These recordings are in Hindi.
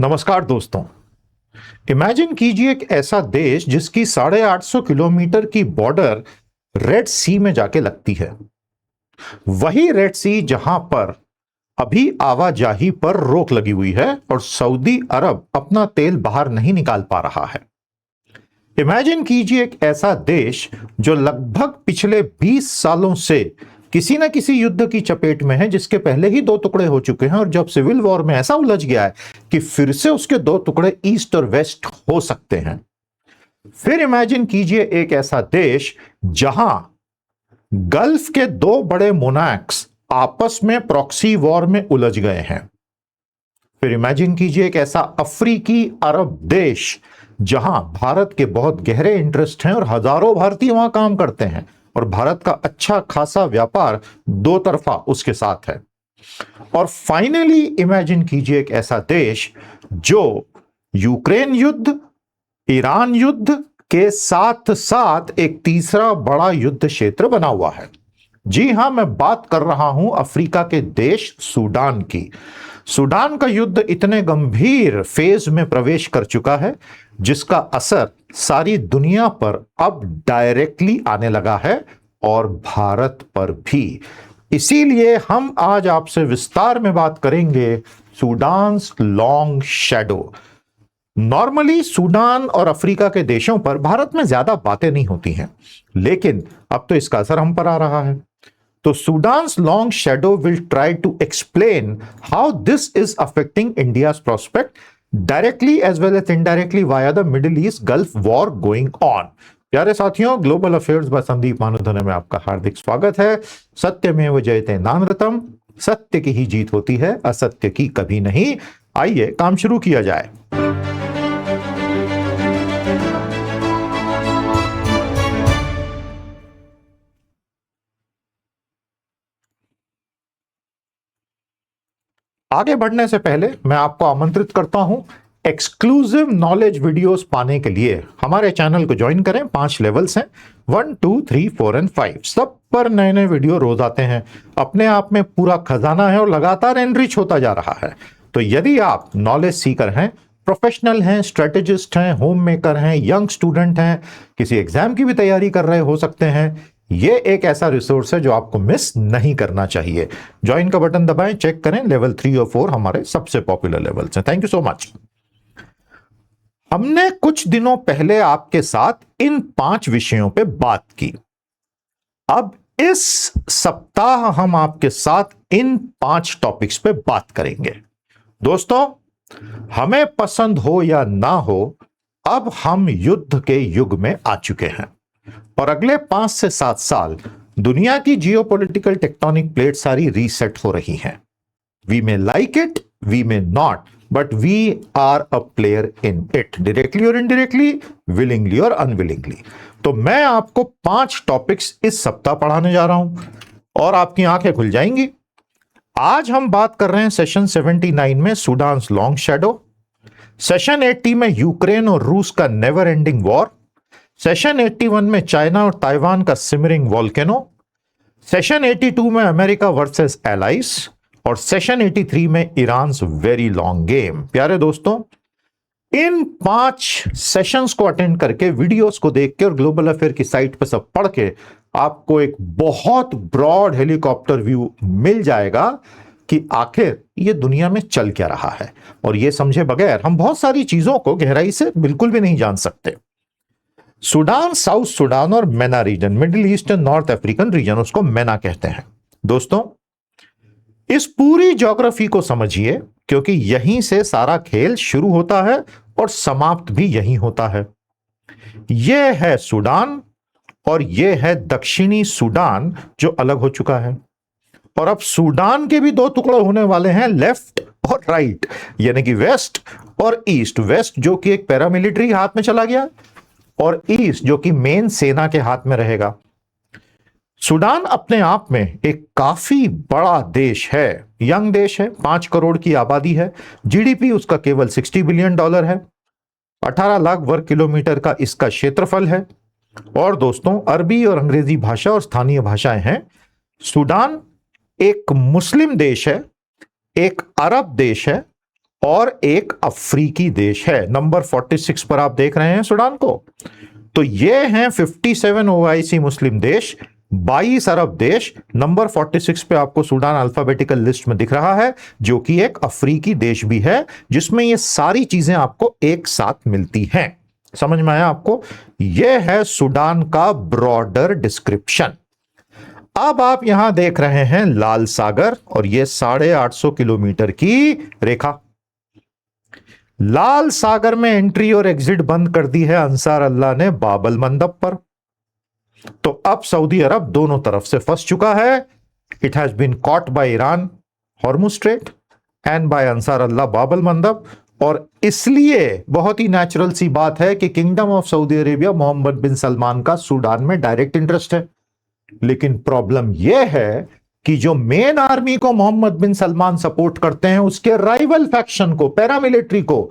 नमस्कार दोस्तों। इमेजिन कीजिए एक ऐसा देश जिसकी 850 किलोमीटर की बॉर्डर रेड सी में जाके लगती है। वही रेड सी जहां पर अभी आवाजाही पर रोक लगी हुई है और सऊदी अरब अपना तेल बाहर नहीं निकाल पा रहा है। इमेजिन कीजिए एक ऐसा देश जो लगभग पिछले 20 सालों से किसी न किसी युद्ध की चपेट में है, जिसके पहले ही दो टुकड़े हो चुके हैं और जब सिविल वॉर में ऐसा उलझ गया है कि फिर से उसके दो टुकड़े ईस्ट और वेस्ट हो सकते हैं। फिर इमेजिन कीजिए एक ऐसा देश जहां गल्फ के दो बड़े मोनार्क्स आपस में प्रॉक्सी वॉर में उलझ गए हैं। फिर इमेजिन कीजिए एक ऐसा अफ्रीकी अरब देश जहां भारत के बहुत गहरे इंटरेस्ट हैं और हजारों भारतीय वहां काम करते हैं और भारत का अच्छा खासा व्यापार दो तरफा उसके साथ है। और फाइनली इमेजिन कीजिए एक ऐसा देश जो यूक्रेन युद्ध, ईरान युद्ध के साथ साथ एक तीसरा बड़ा युद्ध क्षेत्र बना हुआ है। जी हां, मैं बात कर रहा हूं अफ्रीका के देश सूडान की। सूडान का युद्ध इतने गंभीर फेज में प्रवेश कर चुका है जिसका असर सारी दुनिया पर अब डायरेक्टली आने लगा है और भारत पर भी। इसीलिए हम आज आपसे विस्तार में बात करेंगे सूडान्स लॉन्ग शैडो। नॉर्मली सूडान और अफ्रीका के देशों पर भारत में ज्यादा बातें नहीं होती हैं, लेकिन अब तो इसका असर हम पर आ रहा है। तो Sudan's long shadow will try to explain how this is affecting India's prospect directly as well as indirectly via the Middle East Gulf war going on। प्यारे साथियों, ग्लोबल अफेयर्स बाय संदीप मानधन में आपका हार्दिक स्वागत है। सत्यमेव जयते नानृतम, सत्य की ही जीत होती है, असत्य की कभी नहीं। आइए काम शुरू किया जाए। आगे बढ़ने से पहले मैं आपको आमंत्रित करता हूं एक्सक्लूसिव नॉलेज वीडियोस पाने के लिए हमारे चैनल को ज्वाइन करें। 5 लेवल्स हैं, 1, 2, 3, 4 और 5। सब पर नए नए वीडियो रोज आते हैं। अपने आप में पूरा खजाना है और लगातार एनरिच होता जा रहा है। तो यदि आप नॉलेज सीकर हैं, प्रोफेशनल हैं, स्ट्रेटेजिस्ट हैं, होम मेकर हैं, यंग स्टूडेंट हैं, किसी एग्जाम की भी तैयारी कर रहे हो सकते हैं, ये एक ऐसा रिसोर्स है जो आपको मिस नहीं करना चाहिए। ज्वाइन का बटन दबाएं, चेक करें। लेवल 3 और 4 हमारे सबसे पॉपुलर लेवल्स हैं। Thank you so much. हमने कुछ दिनों पहले आपके साथ इन 5 विषयों पे बात की। अब इस सप्ताह हम आपके साथ इन 5 टॉपिक्स पे बात करेंगे। दोस्तों, हमें पसंद हो या ना हो, अब हम युद्ध के युग में आ चुके हैं और अगले 5 से 7 साल दुनिया की जियोपॉलिटिकल टेक्टोनिक प्लेट सारी रीसेट हो रही हैं। We may like it, we may not, but we are a player in it, directly और इनडायरेक्टली, विलिंगली और अनविलिंगली। तो मैं आपको 5 टॉपिक्स इस सप्ताह पढ़ाने जा रहा हूं और आपकी आंखें खुल जाएंगी। आज हम बात कर रहे हैं सेशन 79 में सूडान्स लॉन्ग शैडो, सेशन 80 में यूक्रेन और रूस का नेवर एंडिंग वॉर, सेशन 81 में चाइना और ताइवान का सिमरिंग वॉल्केनो, सेशन 82 में अमेरिका वर्सेस एलाइज और सेशन 83 में ईरान वेरी लॉन्ग गेम। प्यारे दोस्तों, इन 5 सेशंस को अटेंड करके, वीडियोस को देख के और ग्लोबल अफेयर की साइट पर सब पढ़ के आपको एक बहुत ब्रॉड हेलीकॉप्टर व्यू मिल जाएगा कि आखिर ये दुनिया में चल क्या रहा है। और ये समझे बगैर हम बहुत सारी चीजों को गहराई से बिल्कुल भी नहीं जान सकते। सूडान, साउथ सूडान और MENA region, middle East and North African region, उसको मेना कहते हैं। दोस्तों, इस पूरी ज्योग्राफी को समझिए क्योंकि यहीं से सारा खेल शुरू होता है और समाप्त भी यहीं होता है। यह है सूडान और यह है दक्षिणी सूडान जो अलग हो चुका है। और अब सूडान के भी 2 टुकड़े होने वाले हैं, लेफ्ट और राइट, यानी कि वेस्ट और ईस्ट। वेस्ट जो कि एक पैरामिलिट्री हाथ में चला गया और ईस्ट जो कि मेन सेना के हाथ में रहेगा। सूडान अपने आप में एक काफी बड़ा देश है, यंग देश है, 5 करोड़ की आबादी है, जीडीपी उसका केवल $60 बिलियन है, 18 लाख वर्ग किलोमीटर का इसका क्षेत्रफल है। और दोस्तों, अरबी और अंग्रेजी भाषा और स्थानीय भाषाएं हैं। सूडान एक मुस्लिम देश है, एक अरब देश है और एक अफ्रीकी देश है। नंबर 46 पर आप देख रहे हैं सूडान को। तो ये हैं 57 ओआईसी मुस्लिम देश, 22 अरब देश। नंबर 46 पे आपको सूडान अल्फाबेटिकल लिस्ट में दिख रहा है, जो कि एक अफ्रीकी देश भी है, जिसमें ये सारी चीजें आपको एक साथ मिलती हैं। समझ में आया आपको? यह है सूडान का ब्रॉडर डिस्क्रिप्शन। अब आप यहां देख रहे हैं लाल सागर, और यह 850 किलोमीटर की रेखा। लाल सागर में एंट्री और एग्जिट बंद कर दी है अंसार अल्लाह ने बाबल मंदब पर। तो अब सऊदी अरब दोनों तरफ से फंस चुका है। It has been caught by Iran Hormuz Strait and by Ansar Allah Bab el Mandeb. और इसलिए बहुत ही नेचुरल सी बात है कि kingdom of Saudi Arabia Mohammed bin Salman का सूडान में डायरेक्ट इंटरेस्ट है। लेकिन प्रॉब्लम यह है कि जो मेन आर्मी को मोहम्मद बिन सलमान सपोर्ट करते हैं, उसके राइवल फैक्शन को, पैरामिलिट्री को,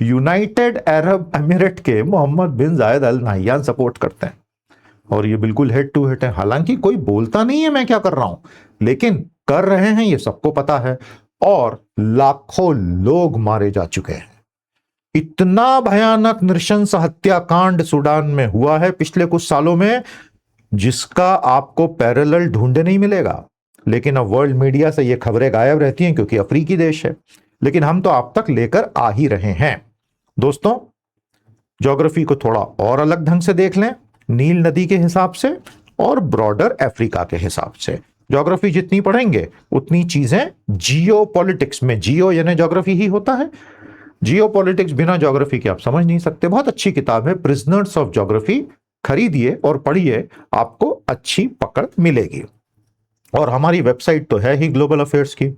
यूनाइटेड अरब एमिरेट के Mohammad bin Zayed Al Nahyan support करते हैं। और ये बिल्कुल हेड टू हेड है। हालांकि कोई बोलता नहीं है मैं क्या कर रहा हूं, लेकिन कर रहे हैं, ये सबको पता है। और लाखों लोग मारे जा चुके हैं। इतना भयानक नृशंस हत्याकांड सूडान में हुआ है पिछले कुछ सालों में, जिसका आपको पैरेलल ढूंढे नहीं मिलेगा। लेकिन अब वर्ल्ड मीडिया से ये खबरें गायब रहती हैं, क्योंकि अफ्रीकी देश है। लेकिन हम तो आप तक लेकर आ ही रहे हैं। दोस्तों, ज्योग्राफी को थोड़ा और अलग ढंग से देख लें, नील नदी के हिसाब से और ब्रॉडर अफ्रीका के हिसाब से। ज्योग्राफी जितनी पढ़ेंगे उतनी चीजें जियो पॉलिटिक्स में, जियो यानी ज्योग्राफी ही होता है। जियो पॉलिटिक्स बिना ज्योग्राफी के आप समझ नहीं सकते। बहुत अच्छी किताब है प्रिजनर्स ऑफ ज्योग्राफी, खरीदिए और पढ़िए, आपको अच्छी पकड़ मिलेगी। और हमारी वेबसाइट तो है ही ग्लोबल अफेयर्स की।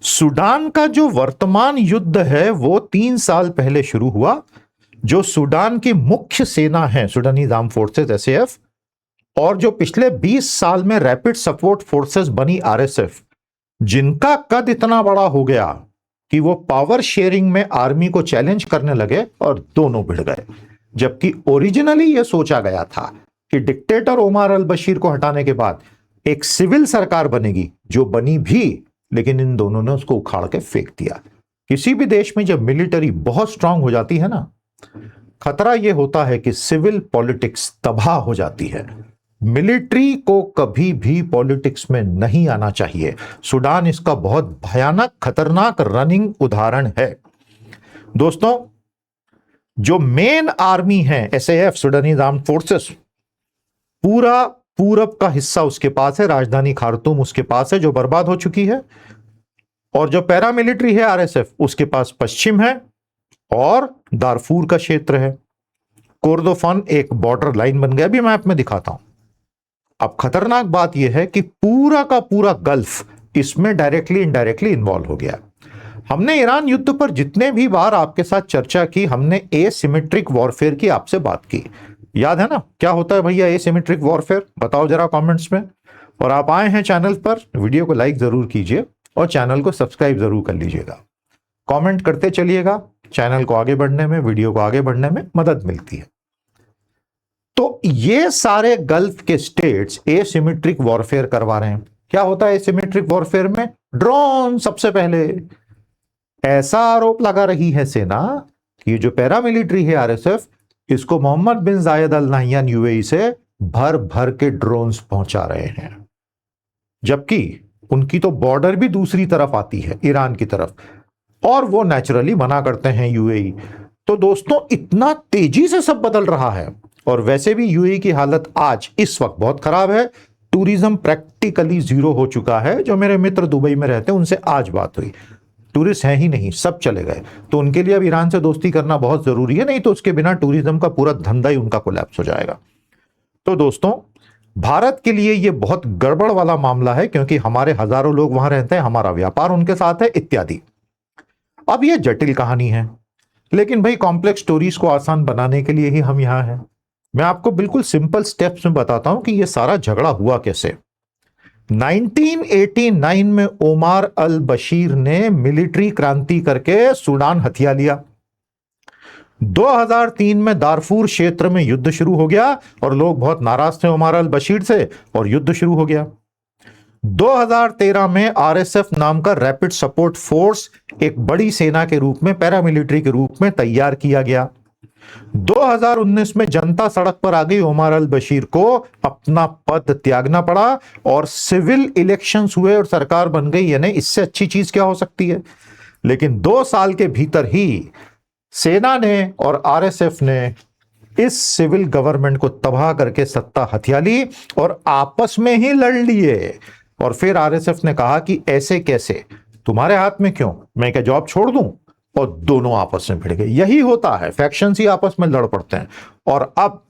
सूडान का जो वर्तमान युद्ध है वो 3 साल पहले शुरू हुआ। जो सूडान की मुख्य सेना है, सूडानीज आर्म फोर्सेस एसएएफ, और जो पिछले 20 साल में रैपिड सपोर्ट फोर्सेस बनी आरएसएफ, जिनका कद इतना बड़ा हो गया कि वो पावर शेयरिंग में आर्मी को चैलेंज करने लगे और दोनों भिड़ गए। जबकि ओरिजिनली यह सोचा गया था कि डिक्टेटर ओमार अल बशीर को हटाने के बाद एक सिविल सरकार बनेगी, जो बनी भी, लेकिन इन दोनों ने उसको उखाड़ के फेंक दिया। किसी भी देश में जब मिलिट्री बहुत स्ट्रांग हो जाती है ना, खतरा यह होता है कि सिविल पॉलिटिक्स तबाह हो जाती है। मिलिट्री को कभी भी पॉलिटिक्स में नहीं आना चाहिए। सूडान इसका बहुत भयानक, खतरनाक रनिंग उदाहरण है। दोस्तों, जो मेन आर्मी है एसएएफ, सूडानीज आर्म्ड फोर्सेस, पूरा पूरब का हिस्सा उसके पास है, राजधानी खार्तूम उसके पास है जो बर्बाद हो चुकी है। और जो पैरामिलिट्री है आरएसएफ, उसके पास पश्चिम है और दारफूर का क्षेत्र है। कोर्दोफान एक बॉर्डर लाइन बन गया, अभी मैप में दिखाता हूं। अब खतरनाक बात यह है कि पूरा का पूरा गल्फ इसमें डायरेक्टली इनडायरेक्टली इन्वॉल्व हो गया। हमने ईरान युद्ध पर जितने भी बार आपके साथ चर्चा की, हमने एसिमेट्रिक वॉरफेयर की आपसे बात की। याद है ना क्या होता है भैया एसिमेट्रिक वॉरफेयर? बताओ जरा कमेंट्स में। और आप आए हैं चैनल पर, वीडियो को लाइक जरूर कीजिए और चैनल को सब्सक्राइब जरूर कर लीजिएगा। कमेंट करते चलिएगा, चैनल को आगे बढ़ने में, वीडियो को आगे बढ़ने में मदद मिलती है। तो ये सारे गल्फ के स्टेट्स एसिमेट्रिक वॉरफेयर करवा रहे हैं। क्या होता है एसिमेट्रिक वॉरफेयर में? ड्रोन। सबसे पहले ऐसा आरोप लगा रही है सेना कि जो पैरामिलिट्री है आरएसएफ, इसको Mohammad bin Zayed Al Nahyan UAE से भर भर के ड्रोन्स पहुंचा रहे हैं। जबकि उनकी तो बॉर्डर भी दूसरी तरफ आती है, ईरान की तरफ, और वो नेचुरली मना करते हैं यूएई। तो दोस्तों, इतना तेजी से सब बदल रहा है। और वैसे भी यूएई की हालत आज इस वक्त बहुत खराब है। टूरिज्म प्रैक्टिकली जीरो हो चुका है। जो मेरे मित्र दुबई में रहते हैं उनसे आज बात हुई, टूरिस्ट हैं ही नहीं, सब चले गए। तो उनके लिए अब ईरान से दोस्ती करना बहुत जरूरी है, नहीं तो उसके बिना टूरिज्म का पूरा धंधा ही उनका कोलैप्स हो जाएगा। तो दोस्तों, भारत के लिए यह बहुत गड़बड़ वाला मामला है, क्योंकि हमारे हजारों लोग वहां रहते हैं, हमारा व्यापार उनके साथ है इत्यादि। अब यह जटिल कहानी है, लेकिन भाई कॉम्प्लेक्स स्टोरीज को आसान बनाने के लिए ही हम यहां हैं। मैं आपको बिल्कुल सिंपल स्टेप्स में बताता हूं कि यह सारा झगड़ा हुआ कैसे। 1989 में ओमार अल बशीर ने मिलिट्री क्रांति करके सूडान हथिया लिया। 2003 में दारफूर क्षेत्र में युद्ध शुरू हो गया और लोग बहुत नाराज थे ओमार अल बशीर से, और युद्ध शुरू हो गया। 2013 में आरएसएफ नाम का रैपिड सपोर्ट फोर्स एक बड़ी सेना के रूप में, पैरामिलिट्री के रूप में तैयार किया गया। 2019 में जनता सड़क पर आ गई, ओमर अल बशीर को अपना पद त्यागना पड़ा और सिविल इलेक्शंस हुए और सरकार बन गई। यानी इससे अच्छी चीज क्या हो सकती है। लेकिन 2 साल के भीतर ही सेना ने और आरएसएफ ने इस सिविल गवर्नमेंट को तबाह करके सत्ता हथिया ली और आपस में ही लड़ लिए। और फिर आरएसएफ ने कहा कि ऐसे कैसे, तुम्हारे हाथ में क्यों, मैं क्या जॉब छोड़ दूं, और दोनों आपस में भिड़ गए। यही होता है, फैक्शंस ही आपस में लड़ पड़ते हैं। और अब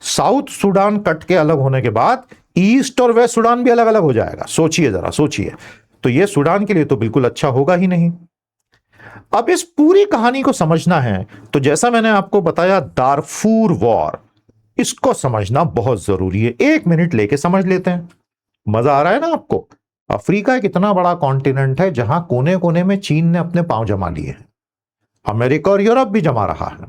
साउथ सुडान कट के अलग होने के बाद ईस्ट और वेस्ट सुडान भी अलग अलग हो जाएगा। सोचिए जरा, सोचिए। तो यह सुडान के लिए तो बिल्कुल अच्छा होगा ही नहीं। अब इस पूरी कहानी को समझना है तो जैसा मैंने आपको बताया, दारफूर वॉर, इसको समझना बहुत जरूरी है। 1 मिनट लेके समझ लेते हैं। मजा आ रहा है ना आपको। अफ्रीका एक इतना बड़ा कॉन्टिनेंट है जहां कोने कोने में चीन ने अपने पांव जमा लिए हैं, अमेरिका और यूरोप भी जमा रहा है।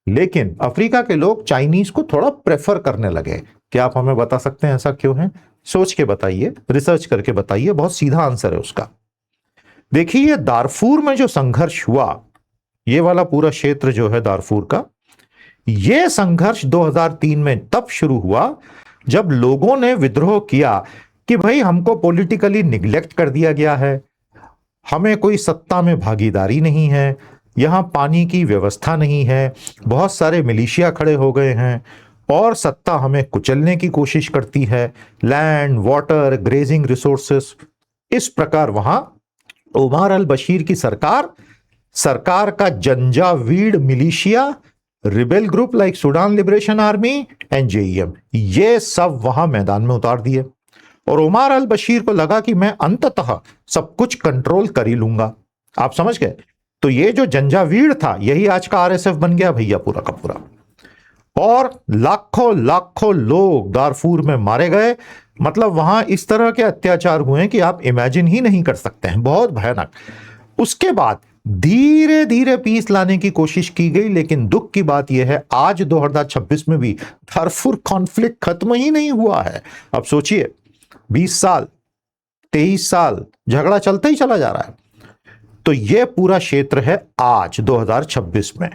लेकिन अफ्रीका के लोग चाइनीज को थोड़ा प्रेफर करने लगे। क्या आप हमें बता सकते हैं ऐसा क्यों है? सोच के बताइए, रिसर्च करके बताइए, बहुत सीधा आंसर है उसका। देखिए, दारफूर में जो संघर्ष हुआ, ये वाला पूरा क्षेत्र जो है दारफूर का, यह संघर्ष 2003 में तब शुरू हुआ जब लोगों ने विद्रोह किया कि भाई हमको पॉलिटिकली निग्लेक्ट कर दिया गया है, हमें कोई सत्ता में भागीदारी नहीं है, यहां पानी की व्यवस्था नहीं है, बहुत सारे मिलिशिया खड़े हो गए हैं और सत्ता हमें कुचलने की कोशिश करती है, लैंड, वाटर, ग्रेजिंग रिसोर्सेस। इस प्रकार वहां ओमर अल बशीर की सरकार का Janjaweed militia, rebel group like Sudan Liberation Army and JEM, ये सब वहां मैदान में उतार दिए। और ओमर अल बशीर को लगा कि मैं अंततः सब कुछ कंट्रोल कर ही लूंगा। आप समझ गए? तो ये जो जंजावीड था, यही आज का आरएसएफ बन गया भैया, पूरा का पूरा। और लाखों लाखों लोग दारफूर में मारे गए। मतलब वहां इस तरह के अत्याचार हुए कि आप इमेजिन ही नहीं कर सकते हैं, बहुत भयानक। उसके बाद धीरे धीरे पीस लाने की कोशिश की गई, लेकिन दुख की बात यह है आज 2026 में भी दारफूर कॉन्फ्लिक्ट खत्म ही नहीं हुआ है। अब सोचिए, 20 साल, 23 साल झगड़ा चलता ही चला जा रहा है। तो यह पूरा क्षेत्र है आज 2026 में,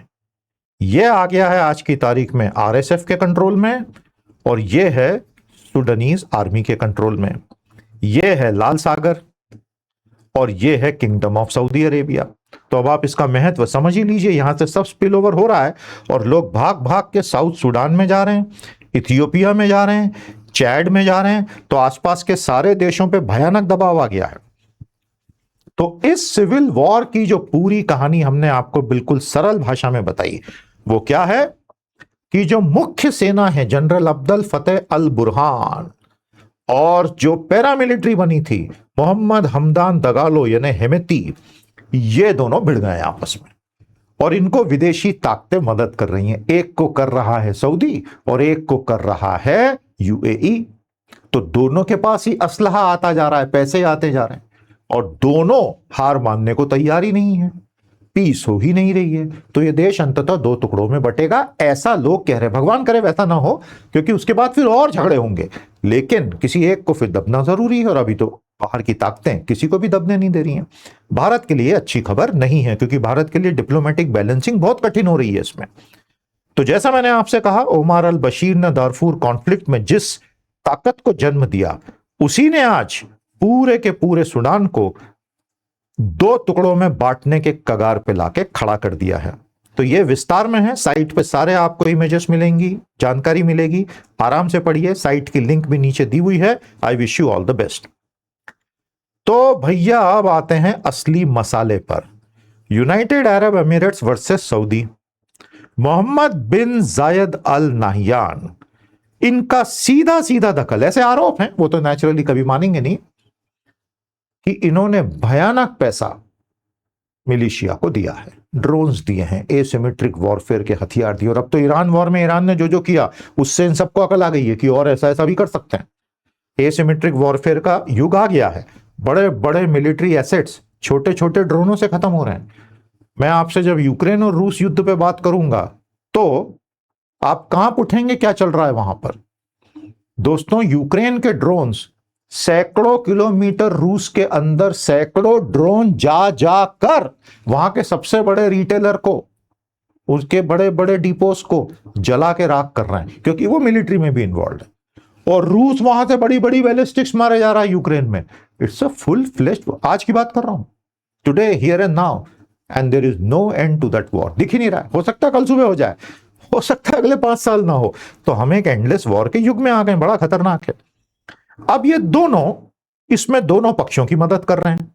यह आ गया है आज की तारीख में आरएसएफ के कंट्रोल में, और यह है सुडानीज आर्मी के कंट्रोल में। यह है लाल सागर और यह है किंगडम ऑफ सऊदी अरेबिया। तो अब आप इसका महत्व समझ ही लीजिए। यहां से सब स्पिल ओवर हो रहा है और लोग भाग भाग के साउथ सुडान में जा रहे हैं, इथियोपिया में जा रहे हैं, चैड में जा रहे हैं। तो आसपास के सारे देशों पे भयानक दबाव आ गया है। तो इस सिविल वॉर की जो पूरी कहानी हमने आपको बिल्कुल सरल भाषा में बताई, वो क्या है कि जो मुख्य सेना है जनरल अब्दुल फतेह अल बुरहान, और जो पैरामिलिट्री बनी थी मोहम्मद हमदान दगालो यानी हेमेती, ये दोनों भिड़ गए आपस में। और इनको विदेशी ताकतें मदद कर रही हैं। एक को कर रहा है सऊदी और एक को कर रहा है यूएई। तो दोनों के पास ही असलहा आता जा रहा है, पैसे आते जा रहे हैं, और दोनों हार मानने को तैयार ही नहीं है। पीस हो ही नहीं रही है। तो ये देश अंततः 2 टुकड़ों में बटेगा, ऐसा लोग कह रहे हैं। भगवान करे वैसा ना हो, क्योंकि उसके बाद फिर और झगड़े होंगे। लेकिन किसी एक को फिर दबना जरूरी है, और अभी तो बाहर की ताकतें किसी को भी दबने नहीं दे रही हैं। भारत के लिए अच्छी खबर नहीं है, क्योंकि भारत के लिए डिप्लोमेटिक बैलेंसिंग बहुत कठिन हो रही है इसमें। तो जैसा मैंने आपसे कहा, ओमर अल बशीर ने दारफूर कॉन्फ्लिक्ट में जिस ताकत को जन्म दिया, उसी ने आज पूरे के पूरे सुडान को 2 टुकड़ों में बांटने के कगार पे लाके खड़ा कर दिया है। तो ये विस्तार में है, साइट पे सारे आपको इमेजेस मिलेंगी, जानकारी मिलेगी, आराम से पढ़िए। साइट की लिंक भी नीचे दी हुई है। I wish you all the best. तो भैया अब आते हैं असली मसाले पर। United Arab Emirates versus Saudi, Mohammed bin Zayed Al Nahiyan, इनका सीधा सीधा दखल, ऐसे आरोप हैं, वो तो नेचुरली कभी मानेंगे नहीं, कि इन्होंने भयानक पैसा मिलिशिया को दिया है, ड्रोन्स दिए हैं, एसिमेट्रिक वॉरफेयर के हथियार दिए। और अब तो ईरान वॉर में ईरान ने जो जो किया, उससे इन सबको अकल आ गई है कि और ऐसा ऐसा भी कर सकते हैं। एसिमेट्रिक वॉरफेयर का युग आ गया है। बड़े बड़े मिलिट्री एसेट्स छोटे छोटे ड्रोनों से खत्म हो रहे हैं। मैं आपसे जब यूक्रेन और रूस युद्ध पे बात करूंगा तो आप कहां उठेंगे, क्या चल रहा है वहां पर। दोस्तों, यूक्रेन के ड्रोन्स सैकड़ों किलोमीटर रूस के अंदर सैकड़ों ड्रोन जा जा कर वहां के सबसे बड़े रिटेलर को, उसके बड़े बड़े डिपोस को जला के राख कर रहे हैं, क्योंकि वो मिलिट्री में भी इन्वॉल्व है। और रूस वहां से बड़ी बड़ी बैलिस्टिक्स मारे जा रहा है यूक्रेन में। इट्स अ फुल फ्लेश्ड, आज की बात कर रहा हूं, today here and now, and there is no end to that war. दिख ही नहीं रहा है। हो सकता है कल सुबह हो जाए, हो सकता है अगले 5 साल ना हो। तो हम एक एंडलेस वॉर के युग में आ गए, बड़ा खतरनाक है। अब ये दोनों, इसमें दोनों पक्षों की मदद कर रहे हैं,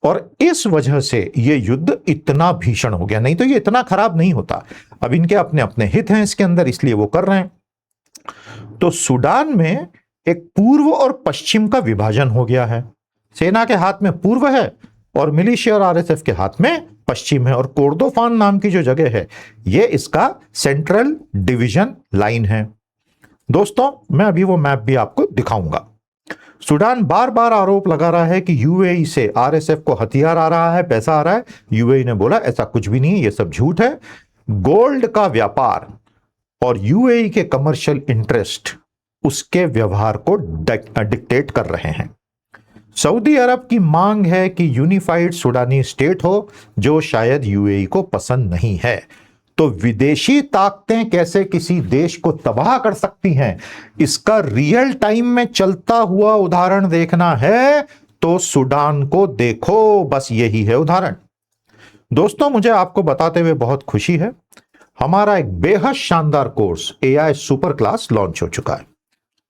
और इस वजह से ये युद्ध इतना भीषण हो गया। नहीं तो ये इतना खराब नहीं होता। अब इनके अपने अपने हित हैं इसके अंदर, इसलिए वो कर रहे हैं। तो सूडान में एक पूर्व और पश्चिम का विभाजन हो गया है। सेना के हाथ में पूर्व है और मिलिशिया और आरएसएफ के हाथ में पश्चिम है। और कोर्दोफान नाम की जो जगह है, ये इसका सेंट्रल डिवीजन लाइन है। दोस्तों, मैं अभी वो मैप भी आपको दिखाऊंगा। सूडान बार बार आरोप लगा रहा है कि यूएई से आरएसएफ को हथियार आ रहा है, पैसा आ रहा है। यूएई ने बोला ऐसा कुछ भी नहीं है, ये सब झूठ है। गोल्ड का व्यापार और यूएई के कमर्शियल इंटरेस्ट उसके व्यवहार को डिक्टेट कर रहे हैं। सऊदी अरब की मांग है कि यूनिफाइड सूडानी स्टेट हो, जो शायद यूएई को पसंद नहीं है। तो विदेशी ताकतें कैसे किसी देश को तबाह कर सकती हैं, इसका रियल टाइम में चलता हुआ उदाहरण देखना है तो सूडान को देखो। बस यही है उदाहरण। दोस्तों, मुझे आपको बताते हुए बहुत खुशी है, हमारा एक बेहद शानदार course AI super class launch हो चुका है।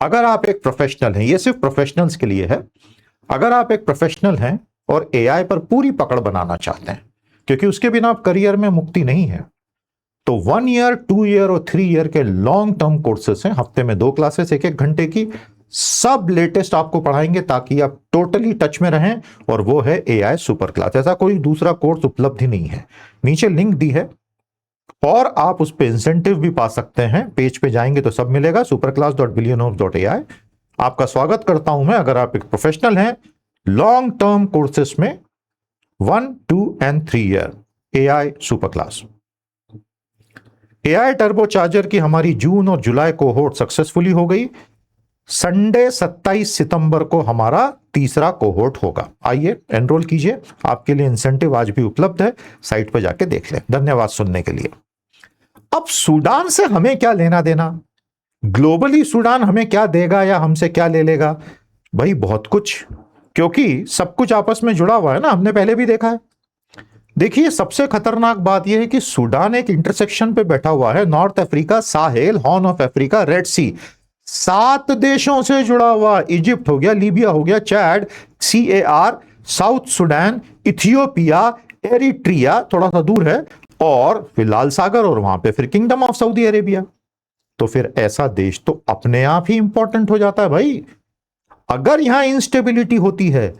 अगर आप एक प्रोफेशनल हैं, ये सिर्फ प्रोफेशनल्स के लिए है। अगर आप एक प्रोफेशनल हैं और एआई पर पूरी पकड़ बनाना चाहते हैं, क्योंकि उसके बिना आप करियर में मुक्ति नहीं है, तो 1 ईयर, 2 ईयर और 3 ईयर के लॉन्ग टर्म कोर्सेस हैं। हफ्ते में 2 क्लासेस 1-1 घंटे की, सब लेटेस्ट आपको पढ़ाएंगे ताकि आप टोटली टच में रहें। और वो है एआई सुपर क्लास। ऐसा कोई दूसरा कोर्स उपलब्ध ही नहीं है। नीचे लिंक दी है और आप उस पर इंसेंटिव भी पा सकते हैं। पेज पे जाएंगे तो सब मिलेगा, superclass.billionhomes.ai। आपका स्वागत करता हूं मैं। अगर आप एक प्रोफेशनल हैं, लॉन्ग टर्म कोर्सेस में 1, 2 and 3 year AI super class. AI turbocharger की हमारी जून और जुलाई कोहोर्ट सक्सेसफुली हो गई। संडे 27 सितंबर को हमारा तीसरा कोहोर्ट होगा। आइए एनरोल कीजिए, आपके लिए इंसेंटिव आज भी उपलब्ध है, साइट पर जाके देख लें। धन्यवाद सुनने के लिए। अब सूडान से हमें क्या लेना देना, ग्लोबली सूडान हमें क्या देगा या हमसे क्या ले लेगा? भाई बहुत कुछ, क्योंकि सब कुछ आपस में जुड़ा हुआ है ना, हमने पहले भी देखा है। देखिए, सबसे खतरनाक बात यह है कि सूडान एक इंटरसेक्शन पे बैठा हुआ है। North Africa, Sahel, Horn of Africa, Red Sea, 7 देशों से जुड़ा हुआ। इजिप्ट हो गया, लीबिया हो गया, Chad, CAR, south Sudan, Ethiopia, Eritrea थोड़ा सा दूर है, और फिर लाल सागर, और वहां पे फिर किंगडम ऑफ सऊदी अरेबिया। तो फिर ऐसा देश तो अपने आप ही इंपॉर्टेंट हो जाता है भाई। अगर यहां इंस्टेबिलिटी होती है,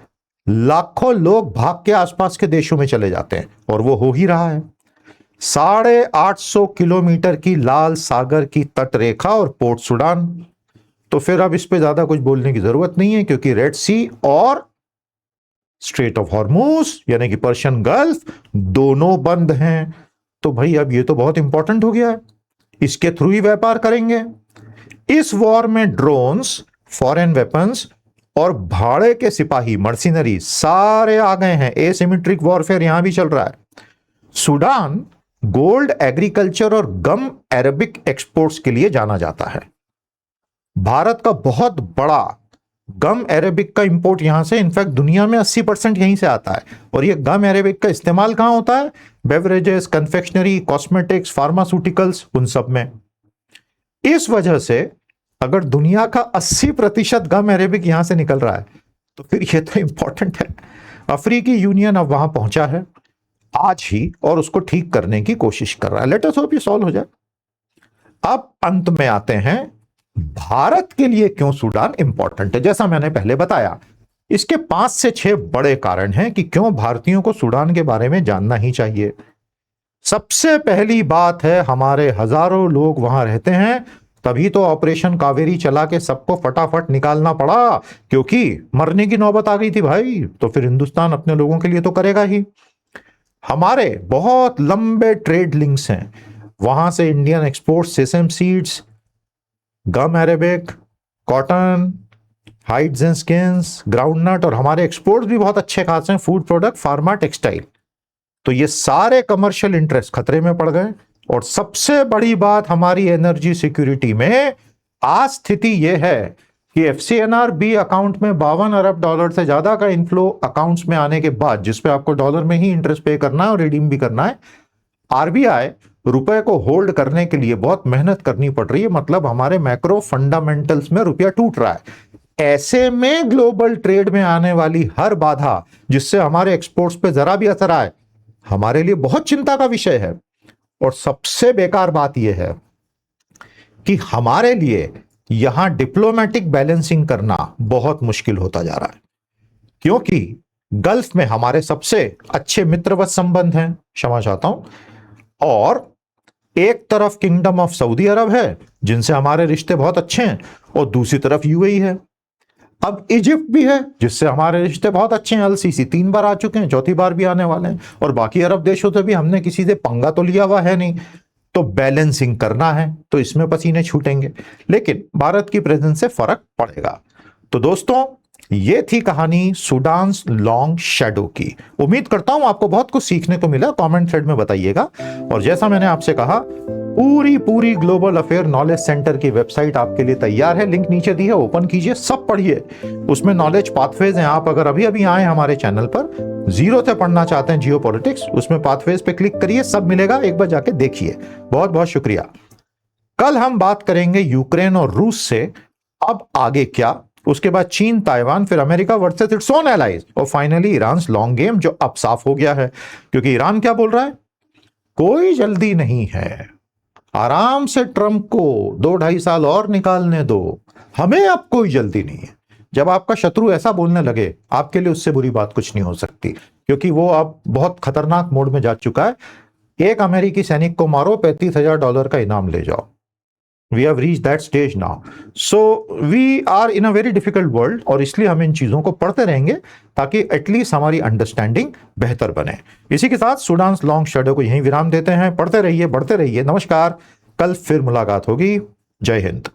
लाखों लोग भाग के आसपास के देशों में चले जाते हैं, और वो हो ही रहा है। 850 किलोमीटर की लाल सागर की तट रेखा और पोर्ट सूडान। तो फिर अब इस पे ज्यादा कुछ बोलने की जरूरत नहीं है, क्योंकि रेड सी और स्ट्रेट ऑफ हॉर्मुज यानी कि पर्शियन गल्फ दोनों बंद हैं। तो भाई अब ये तो बहुत इंपॉर्टेंट हो गया है, इसके थ्रू ही व्यापार करेंगे। इस वॉर में ड्रोन्स, फॉरेन वेपन्स और भाड़े के सिपाही, मर्सिनरी सारे आ गए हैं। एसिमेट्रिक वॉरफेयर यहां भी चल रहा है। सूडान गोल्ड, एग्रीकल्चर और गम अरेबिक एक्सपोर्ट्स के लिए जाना जाता है। भारत का बहुत बड़ा गम अरेबिक का इंपोर्ट यहां से, इनफैक्ट दुनिया में 80% यहीं से आता है। और ये गम अरेबिक का इस्तेमाल कहां होता है? बेवरेजेस, कन्फेक्शनरी, कॉस्मेटिक्स, फार्मास्यूटिकल्स, उन सब में। इस वजह से अगर दुनिया का 80% गम अरेबिक यहां से निकल रहा है, तो फिर ये तो इंपॉर्टेंट है। अफ्रीकी यूनियन अब वहां पहुंचा है आज ही, और उसको ठीक करने की कोशिश कर रहा है। लेट अस होप ये सॉल्व हो जाए। अब अंत में आते हैं, भारत के लिए क्यों सूडान इंपॉर्टेंट है। जैसा मैंने पहले बताया, इसके 5 से 6 बड़े कारण हैं कि क्यों भारतीयों को सूडान के बारे में जानना ही चाहिए। सबसे पहली बात है, हमारे हजारों लोग वहां रहते हैं, तभी तो ऑपरेशन कावेरी चला के सबको फटाफट निकालना पड़ा, क्योंकि मरने की नौबत आ गई थी भाई। तो फिर हिंदुस्तान अपने लोगों के लिए तो करेगा ही। हमारे बहुत लंबे ट्रेड लिंक्स हैं वहां से। Indian export, sesame seeds, gum arabic, cotton, hides and skins, groundnut, और हमारे एक्सपोर्ट्स भी बहुत अच्छे खासे हैं, फूड प्रोडक्ट, फार्मा, टेक्सटाइल। तो ये सारे कमर्शियल इंटरेस्ट खतरे में पड़ गए। और सबसे बड़ी बात हमारी एनर्जी सिक्योरिटी में आज स्थिति यह है कि FCNR-B अकाउंट में $52 अरब से ज्यादा का इनफ्लो अकाउंट्स में आने के बाद, जिसपे आपको डॉलर में ही इंटरेस्ट पे करना है और रिडीम भी करना है, RBI रुपए को होल्ड करने के लिए बहुत मेहनत करनी पड़ रही है। मतलब हमारे मैक्रो फंडामेंटल्स में रुपया टूट रहा है। ऐसे में ग्लोबल ट्रेड में आने वाली हर बाधा जिससे हमारे एक्सपोर्ट्स पे जरा भी असर आए, हमारे लिए बहुत चिंता का विषय है। और सबसे बेकार बात यह है कि हमारे लिए यहां डिप्लोमेटिक बैलेंसिंग करना बहुत मुश्किल होता जा रहा है, क्योंकि गल्फ में हमारे सबसे अच्छे मित्रवत संबंध हैं, क्षमा चाहता हूं, और एक तरफ किंगडम ऑफ सऊदी अरब है जिनसे हमारे रिश्ते बहुत अच्छे हैं, और दूसरी तरफ UAE है। अब इजिप्ट भी है जिससे हमारे रिश्ते बहुत अच्छे हैं, LCC 3 बार आ चुके हैं, चौथी बार भी आने वाले हैं, और बाकी अरब देशों से भी हमने किसी से पंगा तो लिया हुआ है नहीं। तो बैलेंसिंग करना है तो इसमें पसीने छूटेंगे, लेकिन भारत की प्रेजेंस से फर्क पड़ेगा। तो दोस्तों, ये थी कहानी सूडान्स लॉन्ग शैडो की। उम्मीद करता हूं आपको बहुत कुछ सीखने को मिला, कमेंट थ्रेड में बताइएगा। और जैसा मैंने आपसे कहा, पूरी ग्लोबल अफेयर नॉलेज सेंटर की वेबसाइट आपके लिए तैयार है, लिंक नीचे दी है, ओपन कीजिए, सब पढ़िए। उसमें नॉलेज पाथवेज हैं। आप अगर अभी आए हमारे चैनल पर, जीरो से पढ़ना चाहते हैं जियो पॉलिटिक्स, उसमें पाथवेज पे क्लिक करिए, सब मिलेगा, एक बार जाके देखिए। बहुत बहुत शुक्रिया। कल हम बात करेंगे यूक्रेन और रूस से अब आगे क्या, उसके बाद चीन, ताइवान, फिर America versus its own allies, और फाइनली ईरान लॉन्ग गेम, जो अब साफ हो गया है। क्योंकि ईरान क्या बोल रहा है, कोई जल्दी नहीं है, आराम से ट्रंप को 2-2.5 साल और निकालने दो, हमें अब कोई जल्दी नहीं है। जब आपका शत्रु ऐसा बोलने लगे, आपके लिए उससे बुरी बात कुछ नहीं हो सकती, क्योंकि वो अब बहुत खतरनाक मोड में जा चुका है। एक अमेरिकी सैनिक को मारो, $35,000 का इनाम ले जाओ। We have reached that stage now. So we are in a very difficult world, और इसलिए हम इन चीजों को पढ़ते रहेंगे ताकि एटलीस्ट हमारी अंडरस्टैंडिंग बेहतर बने। इसी के साथ सूडान्स लॉन्ग शैडो को यहीं विराम देते हैं। पढ़ते रहिए, बढ़ते रहिए। नमस्कार, कल फिर मुलाकात होगी। जय हिंद।